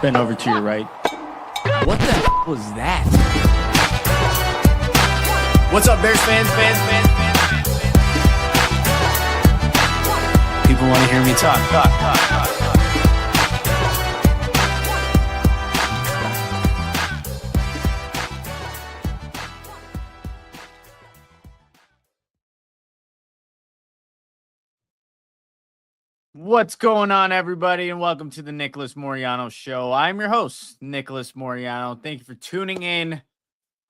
Bend over to your right. What the was that? What's up, Bears fans? People want to hear me talk. What's going on, everybody, and welcome to the Nicholas Moreano Show. I'm your host, Nicholas Moreano. Thank you for tuning in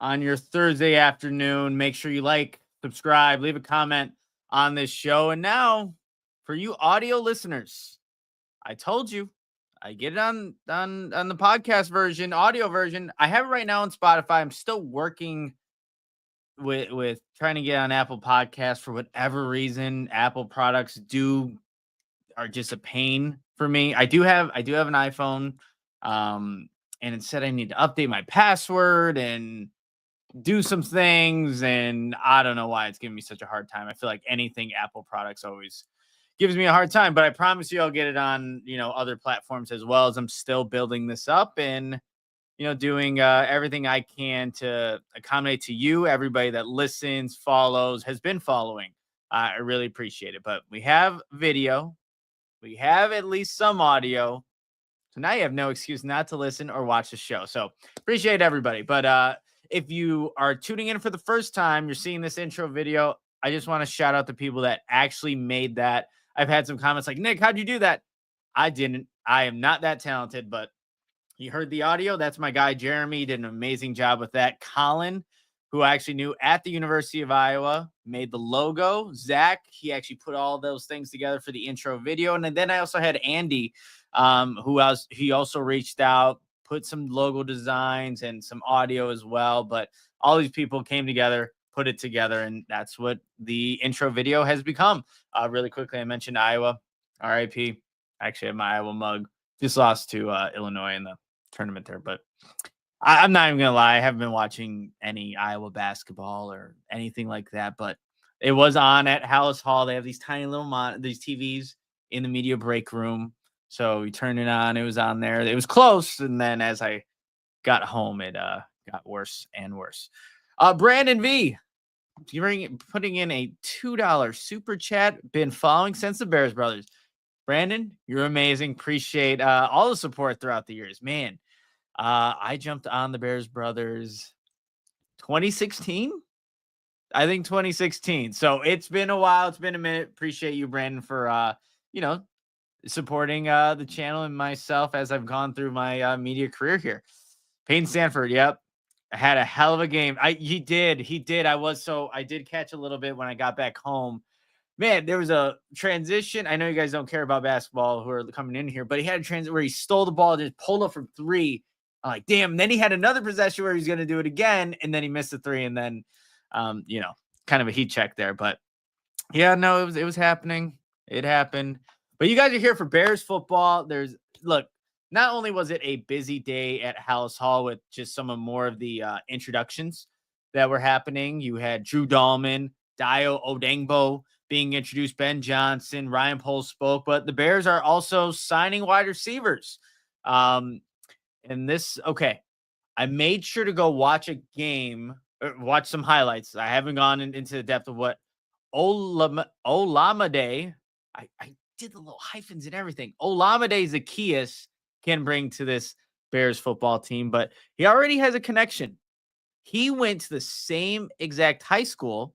on your Thursday afternoon. Make sure you like, subscribe, leave a comment on this show. And now, for you audio listeners, I told you, I get it on the podcast version, audio version. I have it right now on Spotify. I'm still working with trying to get on Apple Podcasts. For whatever reason, Apple products are just a pain for me. I do have an iPhone, and it said I need to update my password and do some things, and I don't know why it's giving me such a hard time. I feel like anything Apple products always gives me a hard time, but I promise you I'll get it on, other platforms as well, as I'm still building this up and, doing everything I can to accommodate to you, everybody that listens, follows, has been following. I really appreciate it, but we have video. We have at least some audio. So now you have no excuse not to listen or watch the show. So appreciate everybody. But if you are tuning in for the first time, you're seeing this intro video, I just want to shout out the people that actually made that. I've had some comments like, Nick, how'd you do that? I didn't. I am not that talented, but you heard the audio. That's my guy, Jeremy. He did an amazing job with that. Colin, who I actually knew at the University of Iowa, made the logo. Zach, he actually put all those things together for the intro video. And then I also had Andy, he also reached out, put some logo designs and some audio as well. But all these people came together, put it together, and that's what the intro video has become. Really quickly, I mentioned Iowa, RIP. I actually have my Iowa mug. Just lost to Illinois in the tournament there, but I'm not even going to lie. I haven't been watching any Iowa basketball or anything like that, but it was on at Halas Hall. They have these tiny little these TVs in the media break room. So we turned it on. It was on there. It was close. And then as I got home, it got worse and worse. Brandon V, putting in a $2 super chat. Been following since the Bears brothers. Brandon, you're amazing. Appreciate all the support throughout the years, man. I jumped on the Bears brothers 2016. I think 2016. So it's been a while. It's been a minute. Appreciate you, Brandon, for supporting the channel and myself as I've gone through my media career here. Peyton Sanford, yep. I had a hell of a game. He did. I did catch a little bit when I got back home. Man, there was a transition. I know you guys don't care about basketball who are coming in here, but he had a transition where he stole the ball, just pulled up from three. I'm like, damn. And then he had another possession where he's going to do it again, and then he missed the three, and then, kind of a heat check there. But yeah, no, it was happening. It happened. But you guys are here for Bears football. Look, not only was it a busy day at Halas Hall with just more of the introductions that were happening. You had Drew Dalman, Dayo Odeyingbo being introduced, Ben Johnson, Ryan Poles spoke, but the Bears are also signing wide receivers. I made sure to go watch a game, or watch some highlights. I haven't gone into the depth of what Olamide, I did the little hyphens and everything. Olamide Zaccheaus can bring to this Bears football team, but he already has a connection. He went to the same exact high school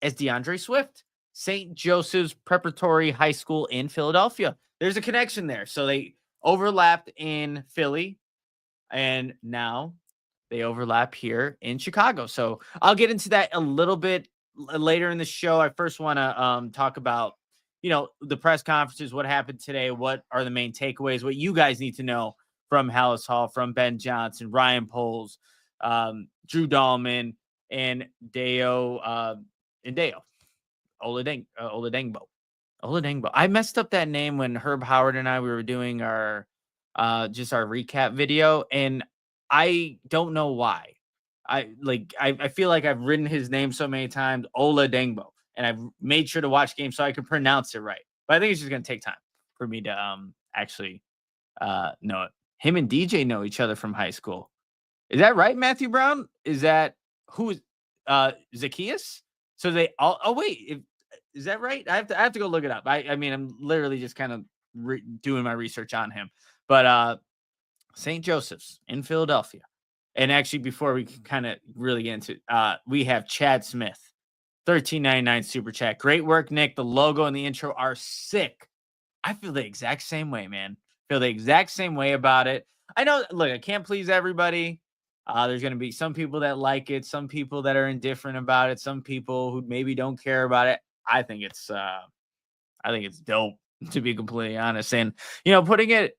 as DeAndre Swift, St. Joseph's Preparatory High School in Philadelphia. There's a connection there. So they overlapped in Philly, and now they overlap here in Chicago. So I'll get into that a little bit later in the show. I first want to talk about, the press conferences, what happened today, what are the main takeaways, what you guys need to know from Halas Hall, from Ben Johnson, Ryan Poles, Drew Dalman, and Dayo Odeyingbo. I messed up that name when Herb Howard and we were doing our recap video, and I don't know why. I feel like I've written his name so many times, Odengbo, and I've made sure to watch games so I can pronounce it right. But I think it's just going to take time for me to actually know it. him and DJ know each other from high school. Is that right, Matthew Brown? Is that who is Zaccheaus? So they all. Oh wait, is that right? I have to go look it up. I mean, I'm literally just kind of doing my research on him. But St. Joseph's in Philadelphia, and actually, before we can kind of really get into, we have Chad Smith, $13.99 super chat. Great work, Nick. The logo and the intro are sick. I feel the exact same way, man. Feel the exact same way about it. I know. Look, I can't please everybody. There's going to be some people that like it, some people that are indifferent about it, some people who maybe don't care about it. I think it's dope, to be completely honest. And putting it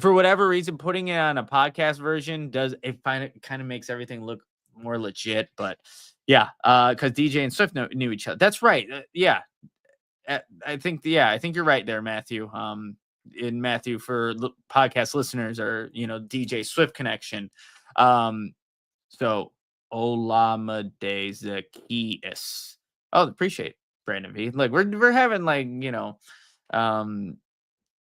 for whatever reason, putting it on a podcast version kind of makes everything look more legit. But yeah, because DJ and Swift knew each other. That's right. Yeah, I think you're right there, Matthew. In Matthew for podcast listeners or DJ Swift connection. So Olamide Zaccheaus. Oh, appreciate it, Brandon V. Like we're having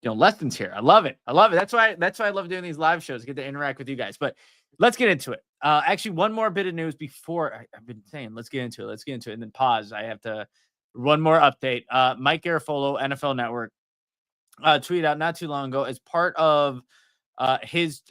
lessons here. I love it. That's why I love doing these live shows. Get to interact with you guys. But let's get into it. Actually, one more bit of news before I've been saying let's get into it, and then pause. I have to one more update. Mike Garafolo, NFL Network, tweeted out not too long ago as part of his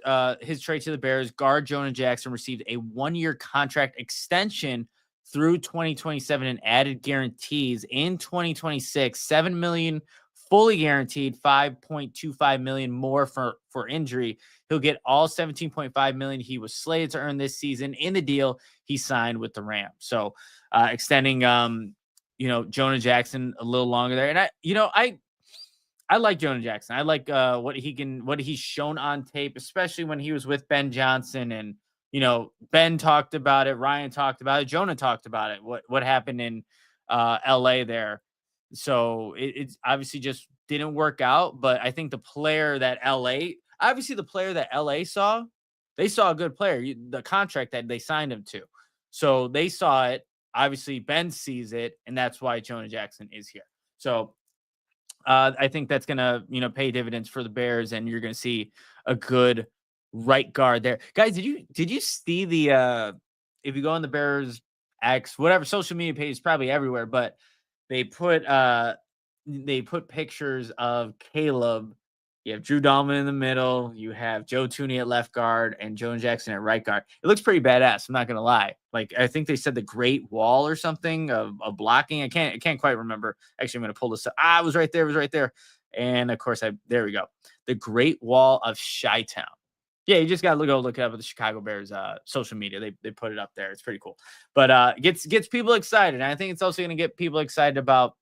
trade to the Bears. Guard Jonah Jackson received a 1-year contract extension through 2027 and added guarantees in 2026, $7 million fully guaranteed, $5.25 million more for injury. He'll get all $17.5 million he was slated to earn this season in the deal he signed with the Rams. So extending Jonah Jackson a little longer there. And I like Jonah Jackson. I like what he's shown on tape, especially when he was with Ben Johnson. And Ben talked about it, Ryan talked about it, Jonah talked about it. What happened in LA there. So it's obviously just didn't work out. But I think the player that LA saw, they saw a good player, the contract that they signed him to. So they saw it. Obviously, Ben sees it, and that's why Jonah Jackson is here. So I think that's going to, pay dividends for the Bears, and you're going to see a good right guard there. Guys, did you see the if you go on the Bears X, whatever social media page is probably everywhere, but they put pictures of Caleb. You have Drew Dalman in the middle. You have Joe Tooney at left guard and Jonah Jackson at right guard. It looks pretty badass. I'm not gonna lie. Like I think they said the Great Wall or something of blocking. I can't quite remember. Actually, I'm gonna pull this up. It was right there. And of course, there we go. The Great Wall of Chi-Town. Yeah, you just gotta go look it up at the Chicago Bears social media. They put it up there. It's pretty cool. But gets people excited. And I think it's also gonna get people excited about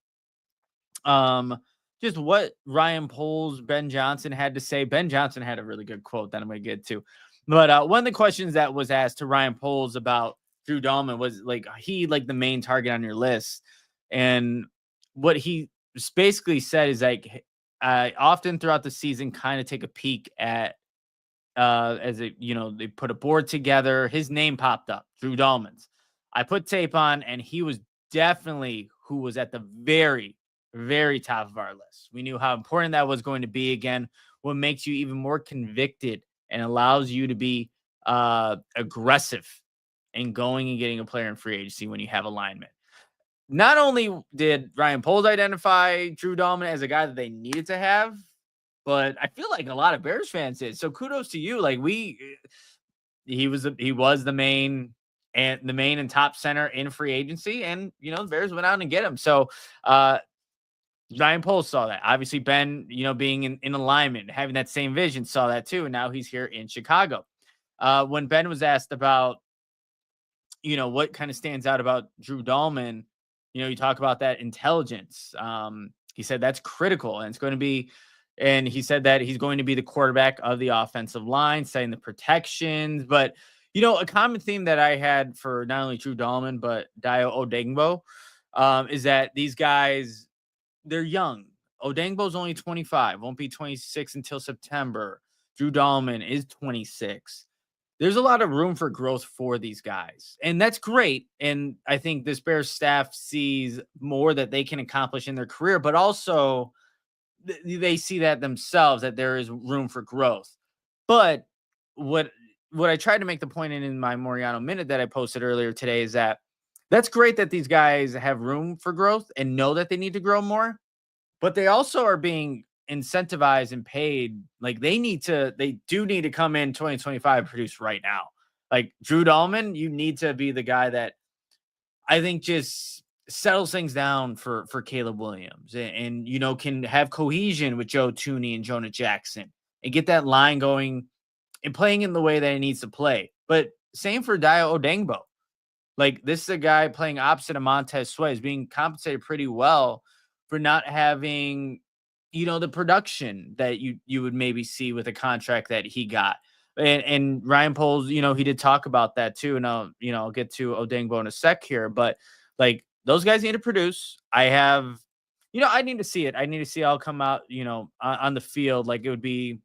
just what Ryan Poles, Ben Johnson had to say. Ben Johnson had a really good quote that I'm going to get to. But one of the questions that was asked to Ryan Poles about Drew Dalman was the main target on your list. And what he basically said is I often throughout the season kind of take a peek at they put a board together. His name popped up, Drew Dalman's. I put tape on, and he was definitely who was at the very, very top of our list. We knew how important that was going to be. Again, what makes you even more convicted and allows you to be aggressive in going and getting a player in free agency when you have alignment. Not only did Ryan Poles identify Drew Dalman as a guy that they needed to have, but I feel like a lot of Bears fans did. So kudos to you. He was the main and top center in free agency, and the Bears went out and get him. So Ryan Poles saw that. Obviously, Ben, being in alignment, having that same vision, saw that too. And now he's here in Chicago. When Ben was asked about, what kind of stands out about Drew Dalman, you talk about that intelligence. He said that's critical, and it's going to be, and he said that he's going to be the quarterback of the offensive line, setting the protections. But, a common theme that I had for not only Drew Dalman, but Dayo Odeyingbo, is that these guys, they're young. Odengbo's only 25, won't be 26 until September. Drew Dalman is 26. There's a lot of room for growth for these guys, and that's great. And I think this Bears staff sees more that they can accomplish in their career, but also they see that themselves, that there is room for growth. But what I tried to make the point in my Moreano minute that I posted earlier today is that that's great that these guys have room for growth and know that they need to grow more, but they also are being incentivized and paid. Like they do need to come in 2025 and produce right now. Like Drew Dalman, you need to be the guy that I think just settles things down for Caleb Williams and you know, can have cohesion with Joe Tooney and Jonah Jackson and get that line going and playing in the way that he needs to play. But same for Dayo Odeyingbo. Like this is a guy playing opposite of Montez Sweat, is being compensated pretty well for not having, you know, the production that you would maybe see with a contract that he got. And Ryan Poles, you know, he did talk about that too. And I'll get to Odengbo in a sec here, but like those guys need to produce. I need to see it. I need to see all come out, you know, on the field. Like it would be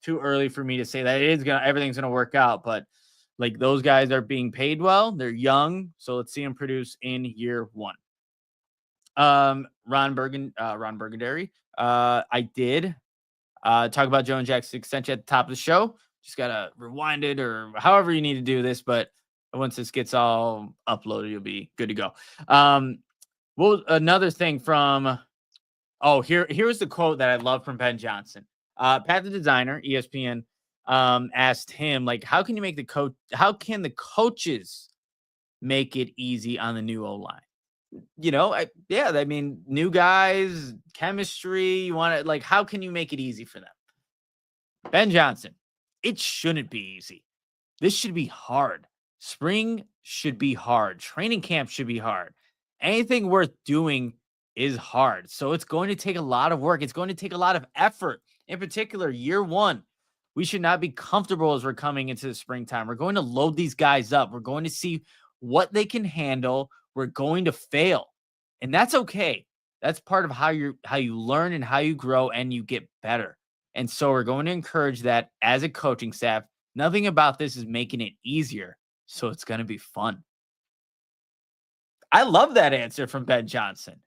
too early for me to say that everything's gonna work out, but like those guys are being paid well. They're young, so let's see them produce in year one. Ron Burgundy. I did talk about Jonah Jackson's extension at the top of the show. Just gotta rewind it or however you need to do this, but once this gets all uploaded, you'll be good to go. Well, another thing from here's the quote that I love from Ben Johnson. Pat the designer, ESPN, asked him, like, how can the coaches make it easy on the new O-line? You know, I mean, new guys, chemistry, you want to, like, how can you make it easy for them? Ben Johnson, it shouldn't be easy. This should be hard. Spring should be hard. Training camp should be hard. Anything worth doing is hard. So it's going to take a lot of work. It's going to take a lot of effort. In particular, year one, we should not be comfortable as we're coming into the springtime. We're going to load these guys up. We're going to see what they can handle. We're going to fail. And that's okay. That's part of how you learn and how you grow and you get better. And so we're going to encourage that as a coaching staff. Nothing about this is making it easier. So it's going to be fun. I love that answer from Ben Johnson.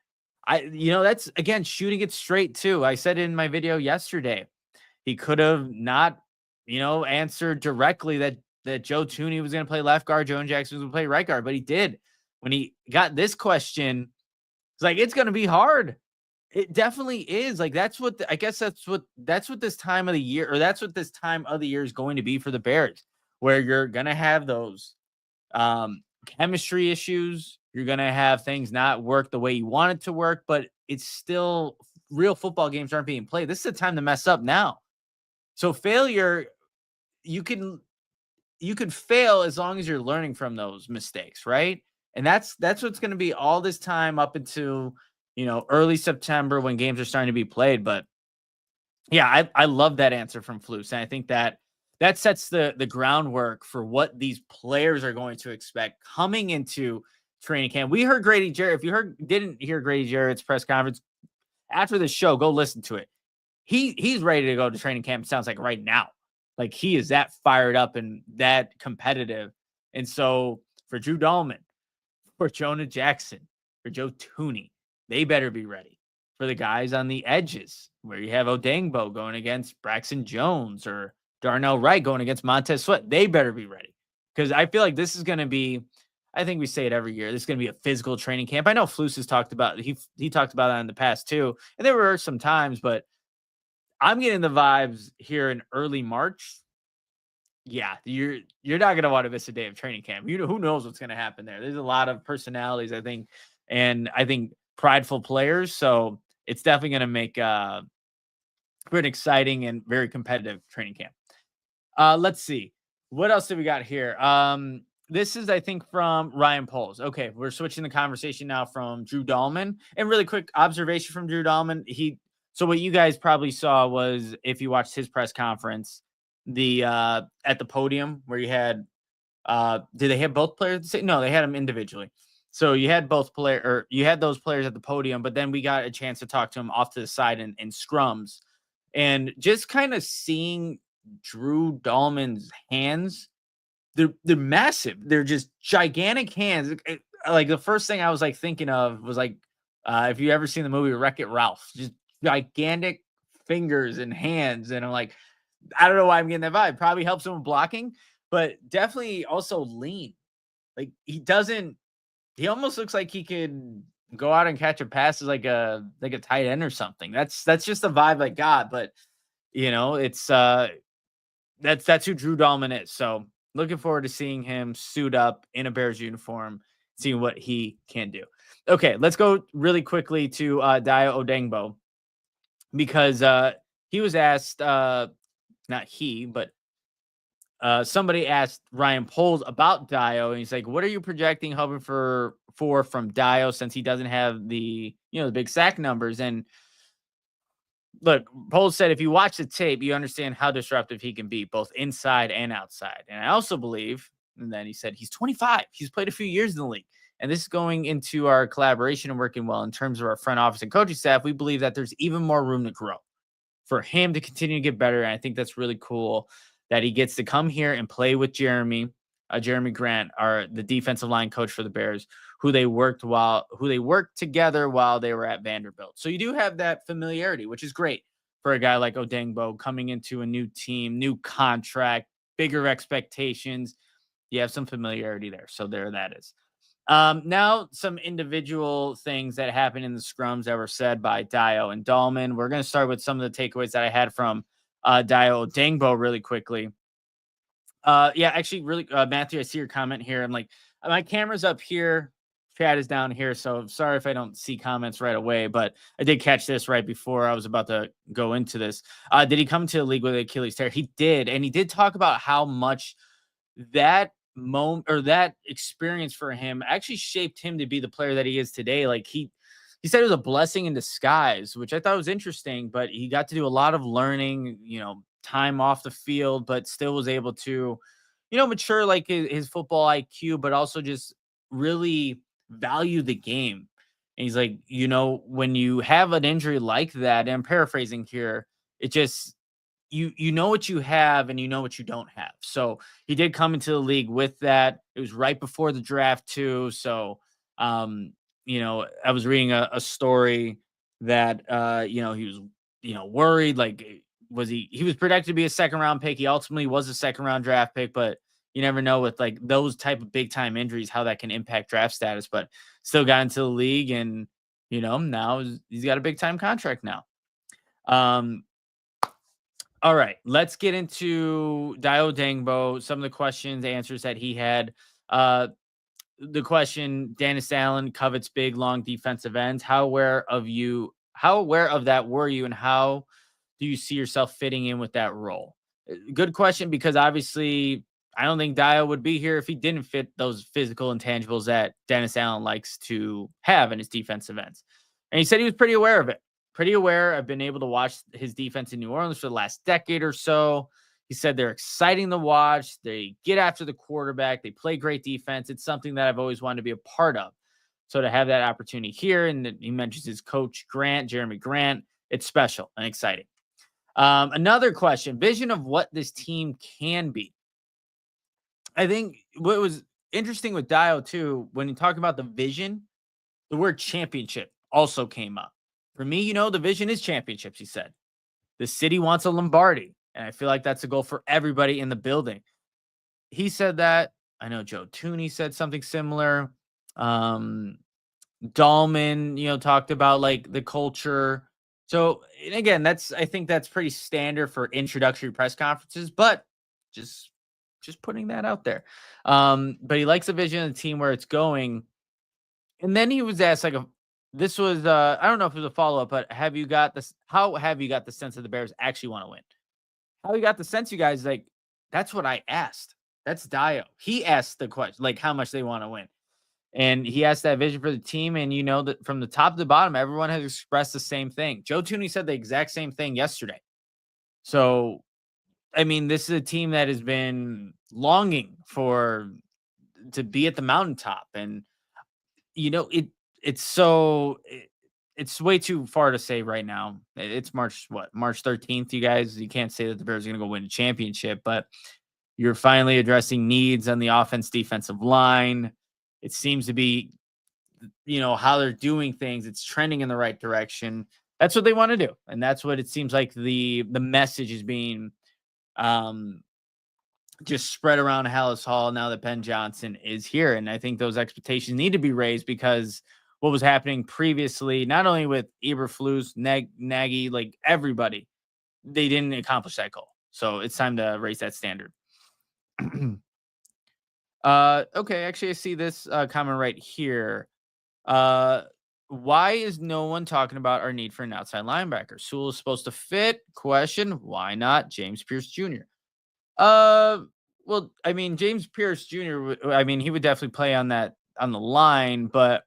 That's, again, shooting it straight too. I said in my video yesterday, he could have not, answered directly that Joe Tooney was going to play left guard, Jonah Jackson was going to play right guard, but he did. When he got this question, it's like, it's going to be hard. It definitely is. Like, that's what this time of the year, or that's what this time of the year is going to be for the Bears, where you're going to have those chemistry issues. You're going to have things not work the way you want it to work, but it's still real football games aren't being played. This is the time to mess up now. So failure, you can fail as long as you're learning from those mistakes, right? And that's what's going to be all this time up until, early September when games are starting to be played. But yeah, I love that answer from Flus. And I think that sets the groundwork for what these players are going to expect coming into training camp. We heard Grady Jarrett. If you didn't hear Grady Jarrett's press conference after the show, go listen to it. He's ready to go to training camp. It sounds like right now, like he is that fired up and that competitive. And so for Drew Dalman, for Jonah Jackson, for Joe Tooney, they better be ready. For the guys on the edges, where you have Odengbo going against Braxton Jones or Darnell Wright going against Montez Sweat, they better be ready. Because I feel like this is going to be, I think we say it every year, this is going to be a physical training camp. I know Flus has talked about, he talked about that in the past too. And there were some times, but I'm getting the vibes here in early March. Yeah, you're not going to want to miss a day of training camp. Who knows what's going to happen there. There's a lot of personalities, I think, and I think prideful players. So it's definitely going to make for an exciting and very competitive training camp. Let's see. What else do we got here? This is, I think, from Ryan Poles. Okay, we're switching the conversation now from Drew Dalman. And really quick observation from Drew Dalman. So what you guys probably saw was, if you watched his press conference, at the podium where you had, did they have both players? No, they had them individually. So you had those players at the podium, but then we got a chance to talk to them off to the side in scrums, and just kind of seeing Drew Dalman's hands. They're massive. They're just gigantic hands. Like the first thing I was like thinking of was like, if you ever seen the movie Wreck-It Ralph, just gigantic fingers and hands. And I'm like, I don't know why I'm getting that vibe. Probably helps him with blocking, but definitely also lean. Like he almost looks like he could go out and catch a pass as like a tight end or something. That's just the vibe I got. But it's that's who Drew Dalman is. So looking forward to seeing him suit up in a Bears uniform, seeing what he can do. Okay, let's go really quickly to Dayo Odeyingbo because he was asked, not he, but somebody asked Ryan Poles about Dayo, and he's like, "What are you projecting, hoping for from Dayo since he doesn't have the the big sack numbers?" And look, Poles said if you watch the tape, you understand how disruptive he can be, both inside and outside. And I also believe, and then he said he's 25. He's played a few years in the league. And this is going into our collaboration and working well in terms of our front office and coaching staff. We believe that there's even more room to grow for him to continue to get better. And I think that's really cool that he gets to come here and play with Jeremy Grant, the defensive line coach for the Bears, who they worked together while they were at Vanderbilt. So you do have that familiarity, which is great for a guy like Odengbo coming into a new team, new contract, bigger expectations. You have some familiarity there. So there that is. Now some individual things that happened in the scrums that were said by Dayo and Dalman. We're going to start with some of the takeaways that I had from Dayo Odeyingbo really quickly. Yeah, actually, really, Matthew, I see your comment here. I'm like, my camera's up here, chat is down here, so sorry if I don't see comments right away, but I did catch this right before I was about to go into this. Did he come to the league with Achilles tear? He did, and he did talk about how much that moment or that experience for him actually shaped him to be the player that he is today. Like he said it was a blessing in disguise, which I thought was interesting, but he got to do a lot of learning, time off the field, but still was able to, mature like his football IQ, but also just really value the game. And he's like, when you have an injury like that, and I'm paraphrasing here, it just, you know what you have and you know what you don't have. So he did come into the league with that. It was right before the draft too. So, I was reading a story that, he was, worried, like, he was projected to be a second round pick. He ultimately was a second round draft pick, but you never know with like those type of big time injuries, how that can impact draft status, but still got into the league and, now he's got a big time contract now. All right, let's get into Dayo Odeyingbo, some of the questions, answers that he had. The question, Dennis Allen covets big, long defensive ends. How aware of that were you, and how do you see yourself fitting in with that role? Good question, because obviously I don't think Dayo would be here if he didn't fit those physical intangibles that Dennis Allen likes to have in his defensive ends. And he said he was pretty aware of it. Pretty aware. I've been able to watch his defense in New Orleans for the last decade or so. He said they're exciting to watch. They get after the quarterback. They play great defense. It's something that I've always wanted to be a part of. So to have that opportunity here, and he mentions his coach, Jeremy Grant, it's special and exciting. Another question, vision of what this team can be. I think what was interesting with Dayo too, when you talk about the vision, the word championship also came up. For me, the vision is championships, he said. The city wants a Lombardi, and I feel like that's a goal for everybody in the building. He said that. I know Joe Tooney said something similar. Dalman, talked about like the culture. So, and again, I think that's pretty standard for introductory press conferences, but just putting that out there. But he likes the vision of the team, where it's going. And then he was asked this was I don't know if it was a follow-up, but how have you got the sense that the Bears actually want to win? How you got the sense, you guys, like, that's what I asked. That's Dayo. He asked the question, like, how much they want to win. And he asked that vision for the team. And that from the top to the bottom, everyone has expressed the same thing. Joe Tooney said the exact same thing yesterday. So, I mean, this is a team that has been longing to be at the mountaintop. And, it's way too far to say right now. It's March 13th, you guys. You can't say that the Bears are going to go win a championship, but you're finally addressing needs on the offense, defensive line. It seems to be, how they're doing things. It's trending in the right direction. That's what they want to do. And that's what it seems like the message is being just spread around Halas Hall now that Ben Johnson is here. And I think those expectations need to be raised because what was happening previously, not only with Eberflus, Nagy, like everybody, they didn't accomplish that goal. So it's time to raise that standard. Okay, actually, I see this comment right here. Why is no one talking about our need for an outside linebacker? Sewell is supposed to fit. Question: why not James Pierce Jr.? Well, I mean, James Pierce Jr. I mean, he would definitely play on the line, but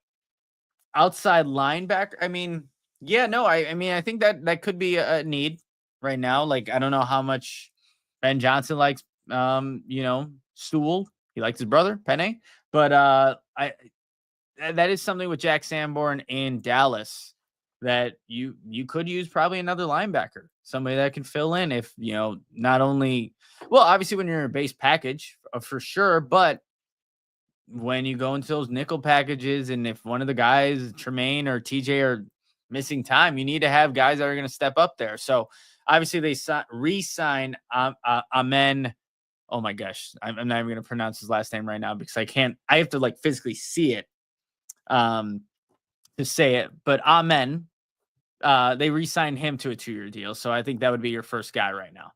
outside linebacker. I mean, yeah, no, I mean, I think that could be a need right now. Like, I don't know how much Ben Johnson likes, Sewell. He likes his brother Penny, but that is something with Jack Sanborn in Dallas that you could use probably another linebacker, somebody that can fill in if, not only, well, obviously when you're in a base package for sure, but when you go into those nickel packages and if one of the guys, Tremaine or TJ, are missing time, you need to have guys that are going to step up there. So obviously they re-sign Amen. Oh my gosh, I'm not even going to pronounce his last name right now because I have to like physically see it to say it, but Amen, they re-signed him to a 2-year deal. So I think that would be your first guy right now.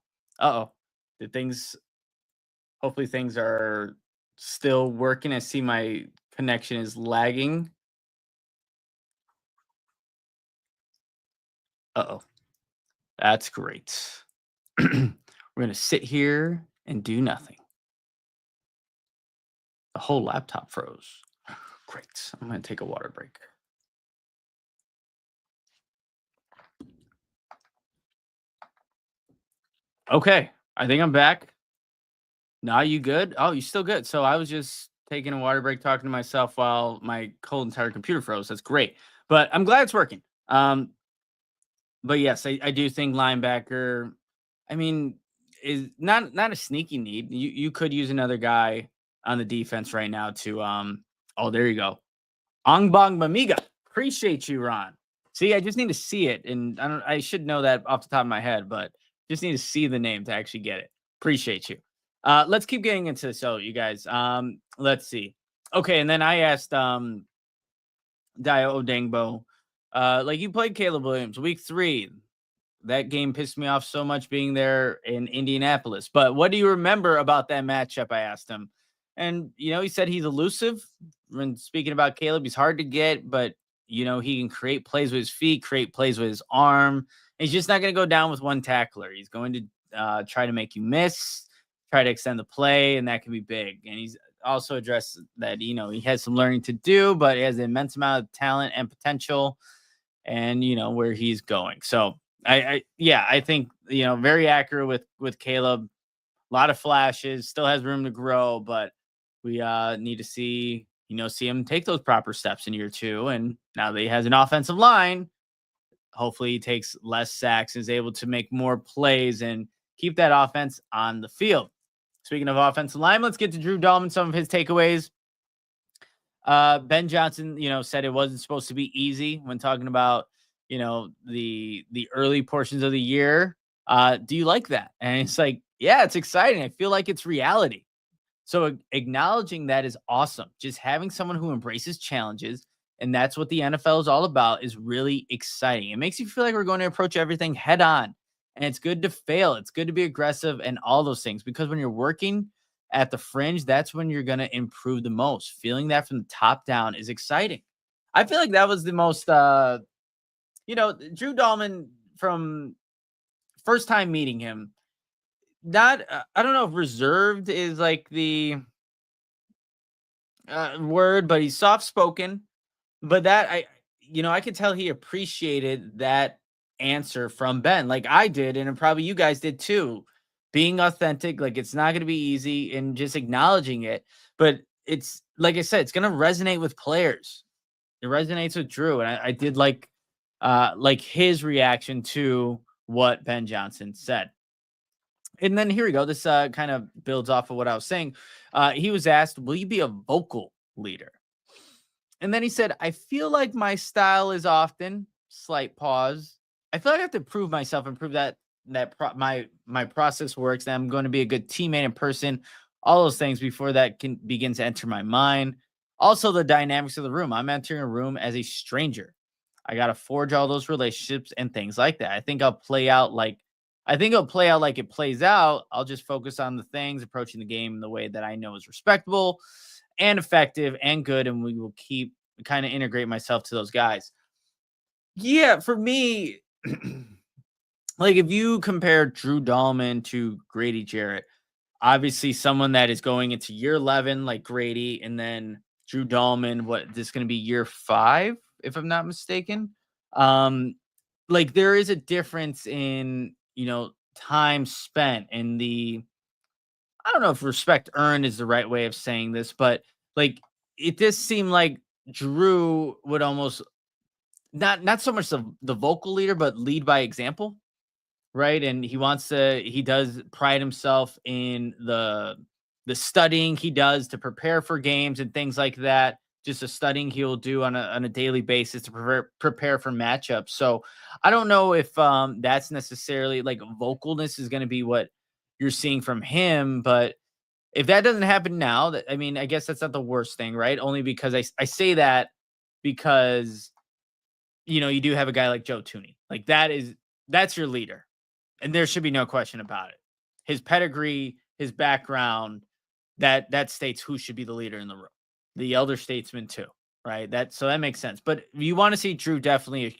Hopefully things are still working. I see my connection is lagging. That's great. We're going to sit here and do nothing. The whole laptop froze. Great. I'm going to take a water break. Okay. I think I'm back. Nah, you good? Oh, you still good. So I was just taking a water break, talking to myself while my whole entire computer froze. That's great. But I'm glad it's working. But yes, I do think linebacker, I mean, is not a sneaky need. You could use another guy on the defense right now to oh, there you go. Ongbong Mamiga. Appreciate you, Ron. See, I just need to see it. And I should know that off the top of my head, but just need to see the name to actually get it. Appreciate you. Let's keep getting into this. So you guys, let's see. Okay, and then I asked Dayo Odeyingbo, like you played Caleb Williams week 3. That game pissed me off so much being there in Indianapolis. But what do you remember about that matchup? I asked him. And, he said he's elusive. When speaking about Caleb, he's hard to get, but, he can create plays with his feet, create plays with his arm. He's just not going to go down with one tackler. He's going to try to make you miss, try to extend the play, and that can be big. And he's also addressed that, he has some learning to do, but he has an immense amount of talent and potential and, where he's going. So, I think, very accurate with Caleb. A lot of flashes, still has room to grow, but we need to see him take those proper steps in year 2. And now that he has an offensive line, hopefully he takes less sacks, is able to make more plays and keep that offense on the field. Speaking of offensive line, let's get to Drew Dalman, some of his takeaways. Ben Johnson, said it wasn't supposed to be easy when talking about, the early portions of the year. Do you like that? And it's like, yeah, it's exciting. I feel like it's reality. So acknowledging that is awesome. Just having someone who embraces challenges, and that's what the NFL is all about, is really exciting. It makes you feel like we're going to approach everything head on, and it's good to fail. It's good to be aggressive and all those things, because when you're working at the fringe, that's when you're going to improve the most. Feeling that from the top down is exciting. I feel like that was the most, Drew Dalman, from first time meeting him, not, I don't know if reserved is like the word, but he's soft spoken. But that I could tell he appreciated that answer from Ben, like I did, and probably you guys did too. Being authentic, like it's not going to be easy, and just acknowledging it. But it's like I said, it's going to resonate with players. It resonates with Drew, and I did like his reaction to what Ben Johnson said. And then here we go. This kind of builds off of what I was saying. He was asked, will you be a vocal leader? And then he said, I feel like my style is often, slight pause, I feel like I have to prove myself and prove that my process works, that I'm going to be a good teammate in person, all those things before that can begin to enter my mind. Also, the dynamics of the room. I'm entering a room as a stranger. I got to forge all those relationships and things like that. I think it'll play out like it plays out. I'll just focus on the things, approaching the game in the way that I know is respectable and effective and good, and we will keep kind of integrate myself to those guys. Yeah, for me, like if you compare Drew Dalman to Grady Jarrett, obviously someone that is going into year 11 like Grady, and then Drew Dalman, what this is going to be year 5 if I'm not mistaken. Like there is a difference in, time spent, and the I don't know if respect earned is the right way of saying this, but like it does seem like Drew would almost not so much the vocal leader, but lead by example, right? And he does pride himself in the studying he does to prepare for games and things like that. Just the studying he'll do on a daily basis to prepare for matchups. So I don't know if that's necessarily like vocalness is going to be what you're seeing from him, but if that doesn't happen now, I mean, I guess that's not the worst thing, right? Only because I say that because you do have a guy like Joe Tooney. Like that's your leader. And there should be no question about it. His pedigree, his background, that states who should be the leader in the room. The elder statesman too, right? So that makes sense. But you want to see Drew definitely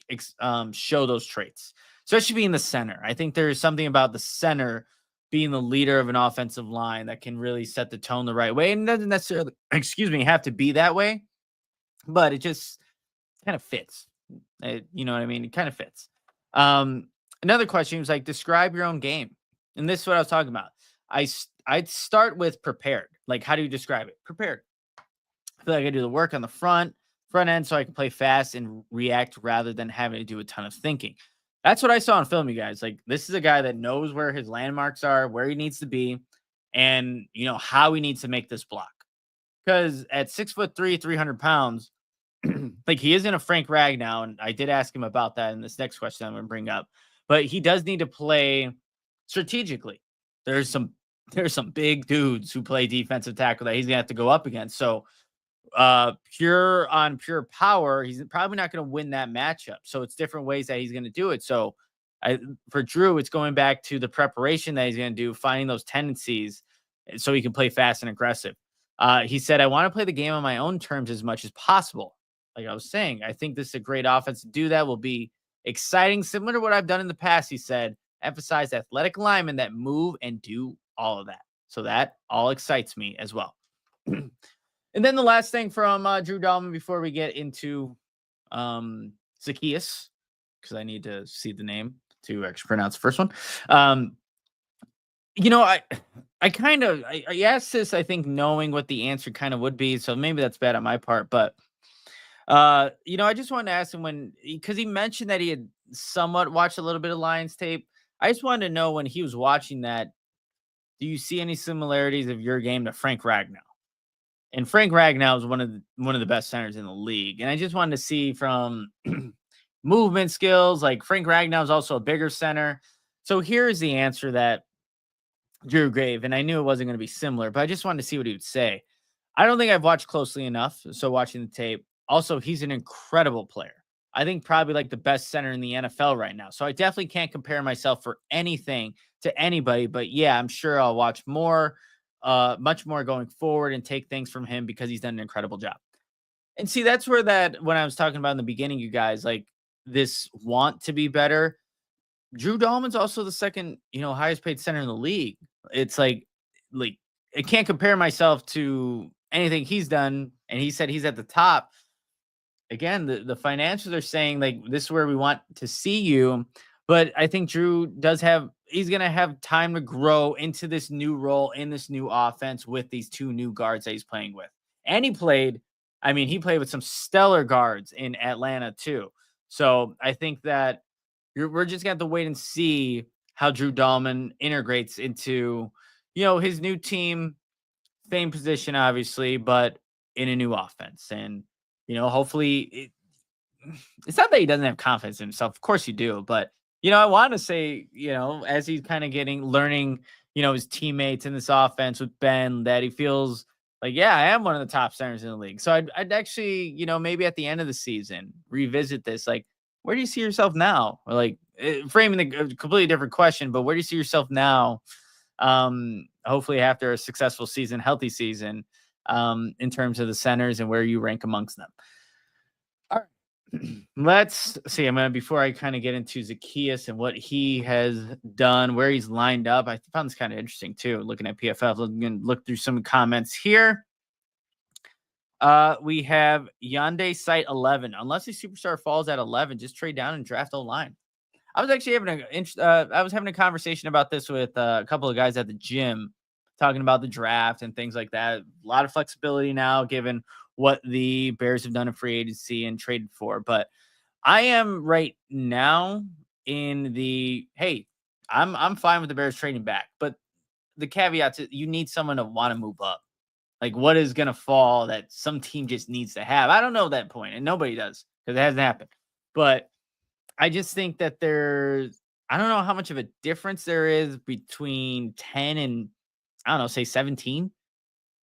show those traits, especially being the center. I think there is something about the center being the leader of an offensive line that can really set the tone the right way. And doesn't necessarily, have to be that way, but it just kind of fits. You know what I mean? It kind of fits. Another question was like, describe your own game. And this is what I was talking about. I'd start with prepared. Like, how do you describe it? Prepared. I feel like I do the work on the front end so I can play fast and react rather than having to do a ton of thinking. That's what I saw in film, you guys. Like, this is a guy that knows where his landmarks are, where he needs to be, and, how he needs to make this block. Because at 6'3", 300 pounds, like he isn't a Frank Ragnow, and I did ask him about that in this next question I'm going to bring up. But he does need to play strategically. There's some big dudes who play defensive tackle that he's going to have to go up against. So pure power, he's probably not going to win that matchup. So it's different ways that he's going to do it. So for Drew, it's going back to the preparation that he's going to do, finding those tendencies so he can play fast and aggressive. He said, I want to play the game on my own terms as much as possible. Like I was saying, I think this is a great offense to do that. Will be exciting, similar to what I've done in the past. He said, emphasize athletic linemen that move and do all of that. So that all excites me as well. And then the last thing from Drew Dalman before we get into Zaccheaus, because I need to see the name to actually pronounce the first one. I asked this, I think, knowing what the answer kind of would be. So maybe that's bad on my part, but I just wanted to ask him because he mentioned that he had somewhat watched a little bit of Lions tape. I just wanted to know when he was watching that, do you see any similarities of your game to Frank Ragnow? And Frank Ragnow is one of the best centers in the league. And I just wanted to see from movement skills, like Frank Ragnow is also a bigger center. So here's the answer that Drew gave, and I knew it wasn't going to be similar, but I just wanted to see what he would say. I don't think I've watched closely enough, so watching the tape. Also, he's an incredible player. I think probably like the best center in the NFL right now. So I definitely can't compare myself for anything to anybody, but yeah, I'm sure I'll watch more, much more going forward and take things from him because he's done an incredible job. And see, that's where when I was talking about in the beginning, you guys, like this want to be better. Drew Dalman's also the second, highest paid center in the league. It's like I can't compare myself to anything he's done. And he said he's at the top. Again, the financials are saying like this is where we want to see you. But I think Drew he's going to have time to grow into this new role in this new offense with these two new guards that he's playing with. And he played with some stellar guards in Atlanta too. So I think that we're just going to have to wait and see how Drew Dalman integrates into, his new team, same position, obviously, but in a new offense. And, hopefully it's not that he doesn't have confidence in himself. Of course you do, but I want to say, as he's kind of learning, his teammates in this offense with Ben, that he feels like, yeah, I am one of the top centers in the league. So I'd actually, maybe at the end of the season, revisit this. Like, where do you see yourself now? Or like framing the completely different question, but where do you see yourself now? Hopefully after a successful season, healthy season, in terms of the centers and where you rank amongst them. All right. Let's see. Before I kind of get into Zaccheaus and what he has done, where he's lined up, I found this kind of interesting too. Looking at PFF, look through some comments here. We have Yonde Site 11. Unless a superstar falls at 11, just trade down and draft O-line. I was actually having a conversation about this with a couple of guys at the gym, talking about the draft and things like that. A lot of flexibility now, given what the Bears have done in free agency and traded for. But I am right now in the, hey, I'm fine with the Bears trading back, but the caveat is you need someone to want to move up. Like, what is going to fall that some team just needs to have? I don't know that point, and nobody does because it hasn't happened. But I just think that I don't know how much of a difference there is between 10 and, I don't know, say 17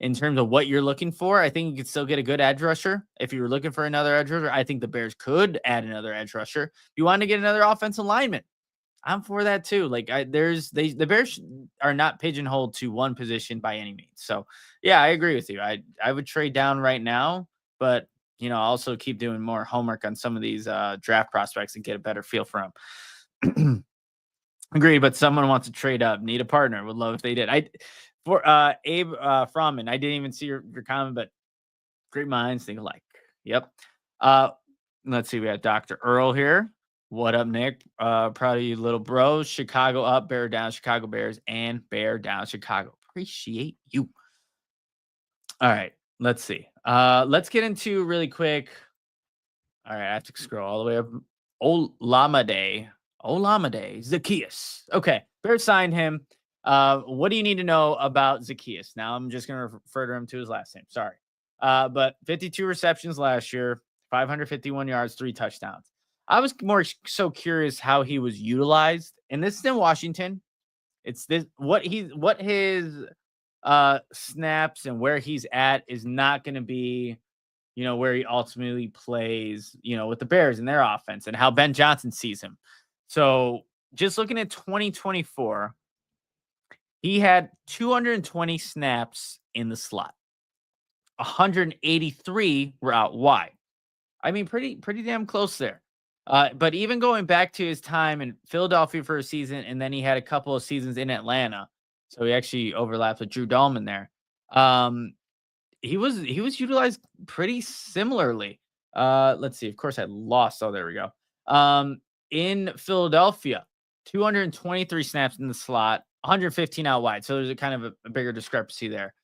in terms of what you're looking for. I think you could still get a good edge rusher. If you were looking for another edge rusher, I think the Bears could add another edge rusher. If you want to get another offensive lineman, I'm for that too. Like the Bears are not pigeonholed to one position by any means. So yeah, I agree with you. I would trade down right now, but also keep doing more homework on some of these draft prospects and get a better feel for them. Agreed, but someone wants to trade up, need a partner. Would love if they did. For Abe Froman, I didn't even see your comment, but great minds think alike. Yep. Let's see. We got Dr. Earl here. What up, Nick? Proud of you, little bros. Chicago up, Bear down, Chicago Bears, and Bear down, Chicago. Appreciate you. All right, let's see. Let's get into really quick. All right, I have to scroll all the way up. Olamide Zaccheaus. Okay, Bears signed him. What do you need to know about Zaccheaus? Now I'm just going to refer to him to his last name. Sorry. But 52 receptions last year, 551 yards, 3 touchdowns. I was more so curious how he was utilized. And this is in Washington. It's this what his snaps and where he's at is not going to be, where he ultimately plays, with the Bears and their offense and how Ben Johnson sees him. So just looking at 2024, he had 220 snaps in the slot. 183 were out wide. I mean, pretty damn close there. But even going back to his time in Philadelphia for a season, and then he had a couple of seasons in Atlanta. So he actually overlapped with Drew Dalman there. He was utilized pretty similarly. Let's see. Of course, I lost. Oh, there we go. In Philadelphia, 223 snaps in the slot, 115 out wide. So there's a kind of a bigger discrepancy there.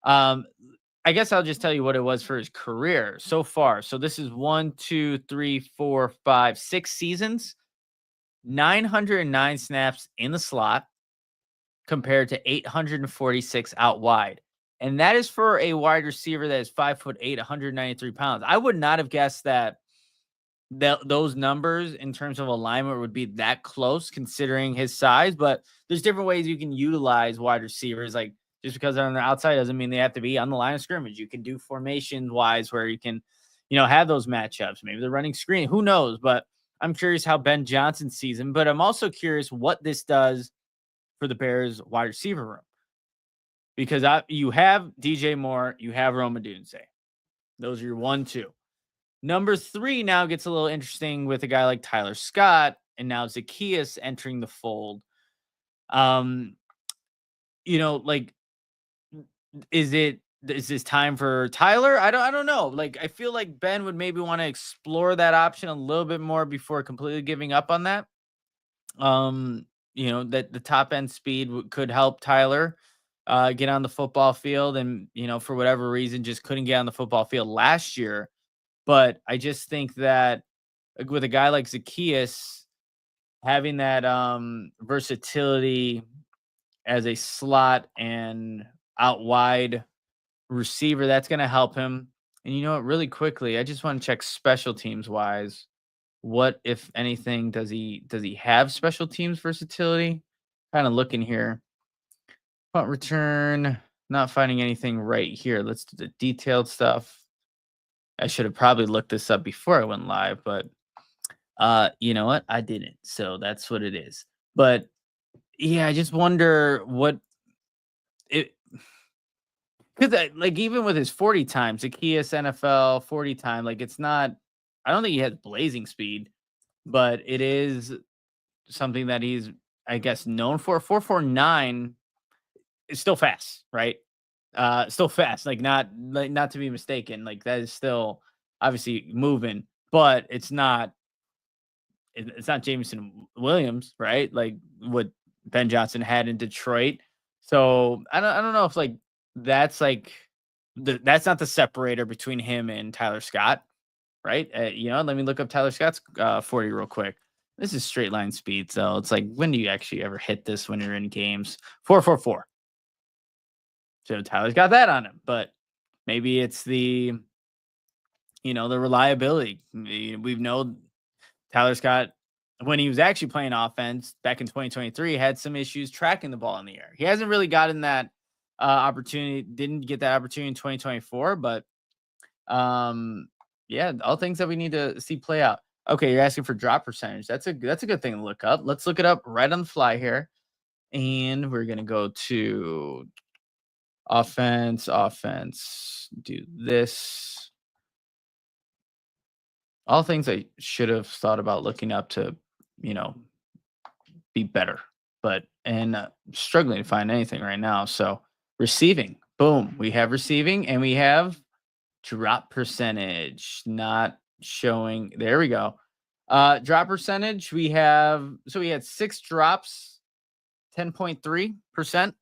I guess I'll just tell you what it was for his career so far. So this is 1, 2, 3, 4, 5, 6 seasons, 909 snaps in the slot compared to 846 out wide. And that is for a wide receiver that is 5'8", 193 pounds. I would not have guessed that those numbers in terms of alignment would be that close considering his size, but there's different ways you can utilize wide receivers. Like, just because they're on the outside doesn't mean they have to be on the line of scrimmage. You can do formation wise where you can, have those matchups. Maybe they're running screen. Who knows? But I'm curious how Ben Johnson sees him. But I'm also curious what this does for the Bears wide receiver room. Because you have DJ Moore, you have Rome Odunze. Those are your 1, 2. Number 3 now gets a little interesting with a guy like Tyler Scott and now Zaccheaus entering the fold. Is this time for Tyler? I don't know. Like, I feel like Ben would maybe want to explore that option a little bit more before completely giving up on that. That the top end speed could help Tyler get on the football field, and for whatever reason just couldn't get on the football field last year. But I just think that with a guy like Zaccheaus having that versatility as a slot and out wide receiver, that's going to help him. And really quickly, I just want to check special teams wise what, if anything, does he have special teams versatility? Kind of looking here. Punt return, not finding anything right here. Let's do the detailed stuff. I should have probably looked this up before I went live, but you know what? I didn't. So that's what it is. But yeah, I just wonder what it, because like even with his 40 times, Zaccheaus NFL 40 time, like it's not, I don't think he has blazing speed, but it is something that he's, I guess, known for. 4.49 is still fast, right? Still fast, like not to be mistaken. Like that is still obviously moving, but it's not Jameson Williams, right? Like what Ben Johnson had in Detroit. So I don't know if like that's like that's not the separator between him and Tyler Scott, right? Let me look up Tyler Scott's 40 real quick. This is straight line speed, so it's like when do you actually ever hit this when you're in games? 4.44. So Tyler's got that on him, but maybe it's the the reliability. We've known Tyler Scott, when he was actually playing offense back in 2023, had some issues tracking the ball in the air. He hasn't really gotten that opportunity, didn't get that opportunity in 2024, but yeah, all things that we need to see play out. Okay, you're asking for drop percentage. That's a good thing to look up. Let's look it up right on the fly here. And we're going to go to offense, do this. All things I should have thought about looking up to, be better, but struggling to find anything right now. So receiving, boom, we have receiving and we have drop percentage not showing. There we go. Drop percentage, we had 6 drops, 10.3%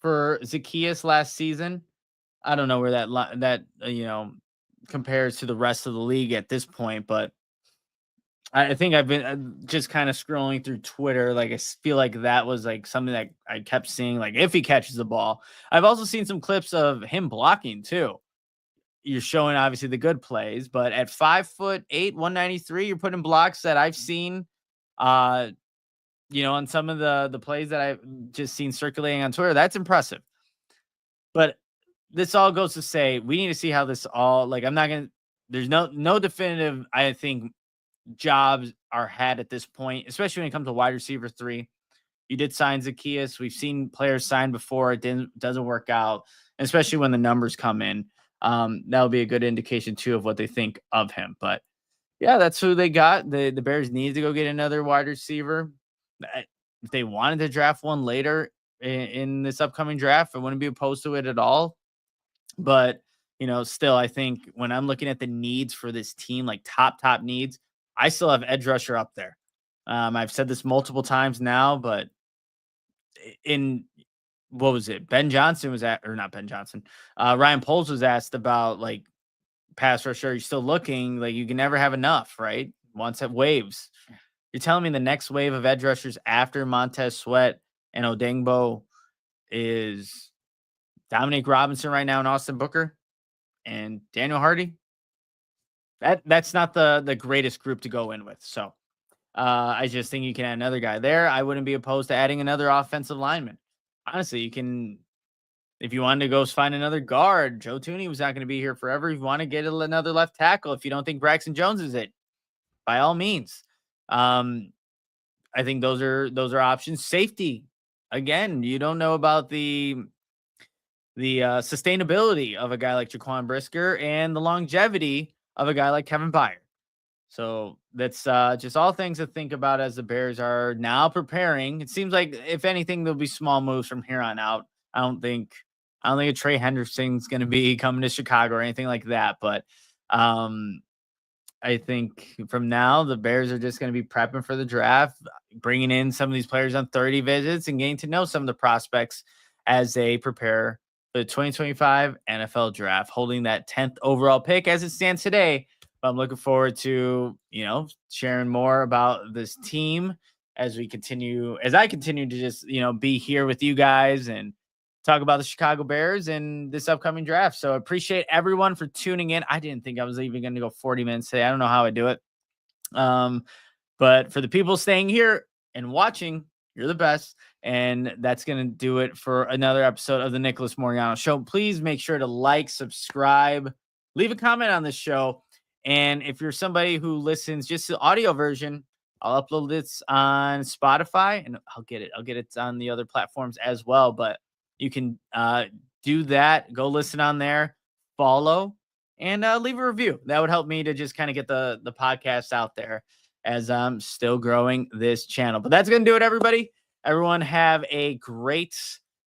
for Zaccheaus last season. I don't know where that compares to the rest of the league at this point, but I think I've been just kind of scrolling through Twitter. Like I feel like that was like something that I kept seeing. Like if he catches the ball, I've also seen some clips of him blocking too. You're showing obviously the good plays, but at 5'8", 193, you're putting blocks that I've seen. On some of the plays that I've just seen circulating on Twitter, that's impressive. But this all goes to say we need to see how this all, like, I'm not going to, there's no definitive, I think, jobs are had at this point, especially when it comes to wide receiver 3. You did sign Zaccheaus. We've seen players sign before. It doesn't work out, especially when the numbers come in. That'll be a good indication too of what they think of him. But yeah, that's who they got. The Bears need to go get another wide receiver. If they wanted to draft one later in this upcoming draft, I wouldn't be opposed to it at all. But, still, I think when I'm looking at the needs for this team, like top needs, I still have edge rusher up there. I've said this multiple times now, but what was it? Ben Johnson was not Ben Johnson. Ryan Poles was asked about like pass rusher. You're still looking, like you can never have enough, right? Once it waves. You're telling me the next wave of edge rushers after Montez Sweat and Odengbo is Dominique Robinson right now and Austin Booker and Daniel Hardy? That's not the greatest group to go in with. So I just think you can add another guy there. I wouldn't be opposed to adding another offensive lineman. Honestly, you can, if you wanted to go find another guard, Joe Thuney was not going to be here forever. If you want to get another left tackle, if you don't think Braxton Jones is it, by all means. I think those are options. Safety, again, you don't know about the sustainability of a guy like Jaquan Brisker and the longevity of a guy like Kevin Byard. So that's just all things to think about as the Bears are now preparing. It seems like, if anything, there'll be small moves from here on out. I don't think a Trey Henderson's going to be coming to Chicago or anything like that. But I think from now, the Bears are just going to be prepping for the draft, bringing in some of these players on 30 visits and getting to know some of the prospects as they prepare for the 2025 NFL draft, holding that 10th overall pick as it stands today. But I'm looking forward to, sharing more about this team as I continue to just, be here with you guys and talk about the Chicago Bears and this upcoming draft. So I appreciate everyone for tuning in. I didn't think I was even going to go 40 minutes today. I don't know how I do it. But for the people staying here and watching, you're the best. And that's going to do it for another episode of the Nicholas Moreano Show. Please make sure to like, subscribe, leave a comment on this show. And if you're somebody who listens just to the audio version, I'll upload this on Spotify and I'll get it on the other platforms as well. But you can do that. Go listen on there, follow, and leave a review. That would help me to just kind of get the podcast out there as I'm still growing this channel. But that's going to do it, everybody. Everyone have a great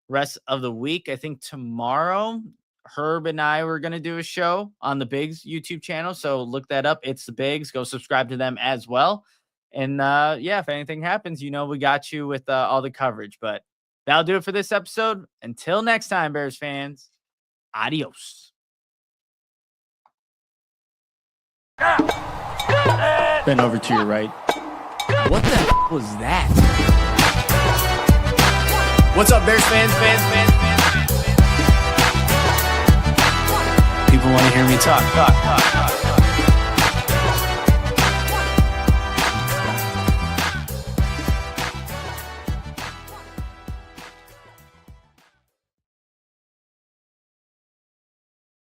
rest of the week. I think tomorrow, Herb and I were going to do a show on the Bigs YouTube channel. So look that up. It's the Bigs. Go subscribe to them as well. And yeah, if anything happens, we got you with all the coverage. But that'll do it for this episode. Until next time, Bears fans, adios. Bend over to your right. What the was that? What's up, Bears fans? People want to hear me talk.